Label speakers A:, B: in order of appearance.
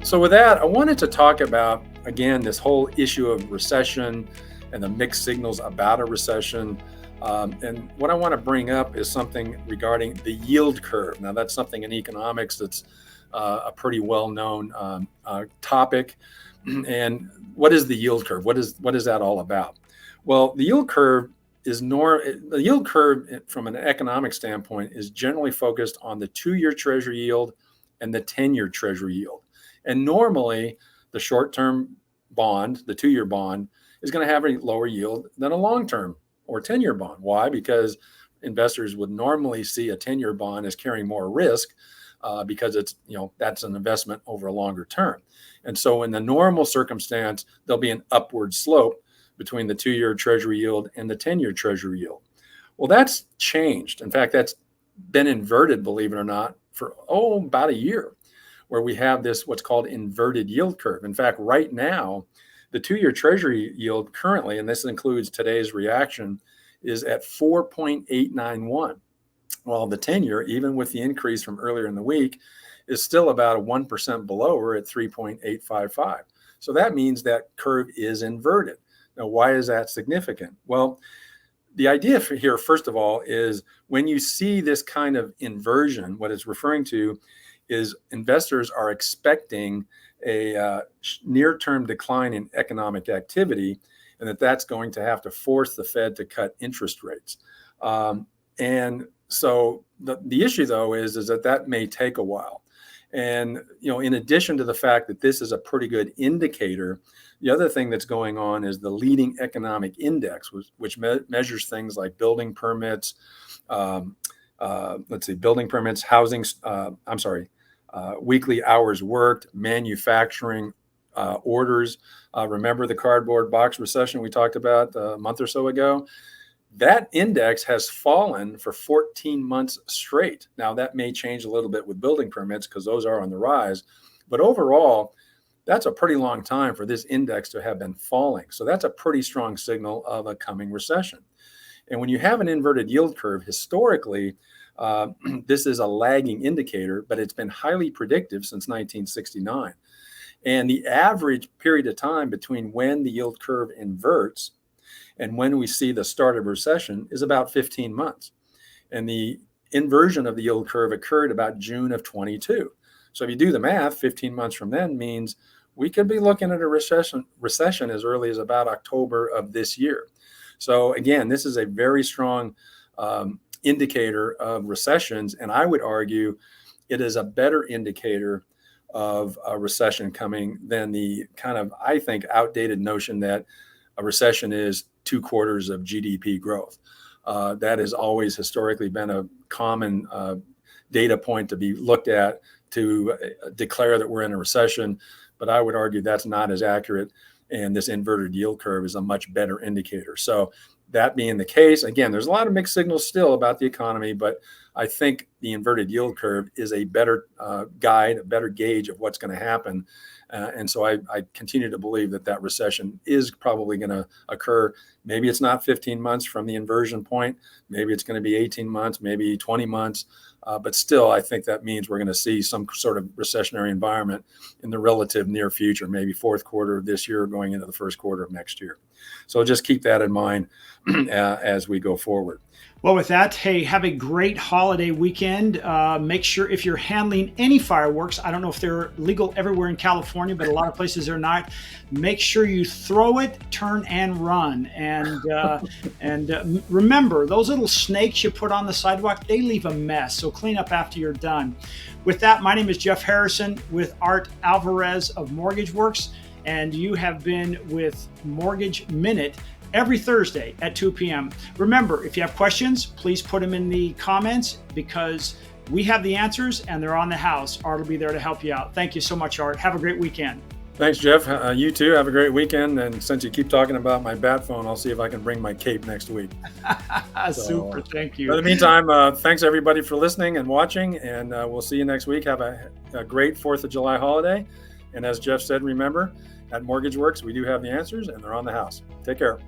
A: So with that, I wanted to talk about, again, this whole issue of recession and the mixed signals about a recession. And what I want to bring up is something regarding the yield curve. Now, that's something in economics that's a pretty well-known topic. And what is the yield curve? What is that all about? Well, the yield curve from an economic standpoint is generally focused on the 2-year Treasury yield and the 10-year Treasury yield. And normally, the short-term bond, the 2-year bond, is going to have a lower yield than a long-term or 10-year bond. Why? Because investors would normally see a 10-year bond as carrying more risk because that's an investment over a longer term. And so in the normal circumstance, there'll be an upward slope between the 2-year Treasury yield and the 10-year Treasury yield. Well, that's changed. In fact, that's been inverted, believe it or not, for about a year, where we have this what's called inverted yield curve. In fact, right now, the 2-year Treasury yield currently, and this includes today's reaction, is at 4.891, while the 10-year, even with the increase from earlier in the week, is still about 1% below. We're at 3.855. So that means that curve is inverted. Now, why is that significant? Well, the idea here, first of all, is when you see this kind of inversion, what it's referring to is investors are expecting a near-term decline in economic activity, and that's going to have to force the Fed to cut interest rates. And so the issue, though, is that may take a while. And in addition to the fact that this is a pretty good indicator, the other thing that's going on is the leading economic index, which measures things like building permits, building permits, weekly hours worked, manufacturing orders. Remember the cardboard box recession we talked about a month or so ago? That index has fallen for 14 months straight. Now, that may change a little bit with building permits because those are on the rise. But overall, that's a pretty long time for this index to have been falling. So that's a pretty strong signal of a coming recession. And when you have an inverted yield curve, historically, this is a lagging indicator, but it's been highly predictive since 1969. And the average period of time between when the yield curve inverts and when we see the start of recession is about 15 months. And the inversion of the yield curve occurred about June of 22. So if you do the math, 15 months from then means we could be looking at a recession as early as about October of this year. So again, this is a very strong indicator of recessions, and I would argue it is a better indicator of a recession coming than the kind of, I think, outdated notion that a recession is 2 quarters of GDP growth. That has always historically been a common data point to be looked at to declare that we're in a recession, but I would argue that's not as accurate, and this inverted yield curve is a much better indicator. So that being the case, again, there's a lot of mixed signals still about the economy, but I think the inverted yield curve is a better guide, a better gauge of what's going to happen. And so I continue to believe that recession is probably going to occur. Maybe it's not 15 months from the inversion point. Maybe it's going to be 18 months, maybe 20 months. But still, I think that means we're going to see some sort of recessionary environment in the relative near future, maybe fourth quarter of this year going into the first quarter of next year. So just keep that in mind as we go forward.
B: Well, with that, hey, have a great holiday weekend. Make sure if you're handling any fireworks, I don't know if they're legal everywhere in California, but a lot of places they're not. Make sure you throw it, turn, and run. And remember, those little snakes you put on the sidewalk, they leave a mess. So clean up after you're done. With that, my name is Jeff Harrison with Art Alvarez of MortgageWorks, and you have been with Mortgage Minute every Thursday at 2 p.m. Remember, if you have questions, please put them in the comments because we have the answers and they're on the house. Art will be there to help you out. Thank you so much, Art. Have a great weekend.
A: Thanks, Jeff. You too. Have a great weekend. And since you keep talking about my bat phone, I'll see if I can bring my cape next week.
B: Super. Thank you.
A: In the meantime, thanks everybody for listening and watching, and we'll see you next week. Have a great 4th of July holiday. And as Jeff said, remember, at MortgageWorks, we do have the answers and they're on the house. Take care.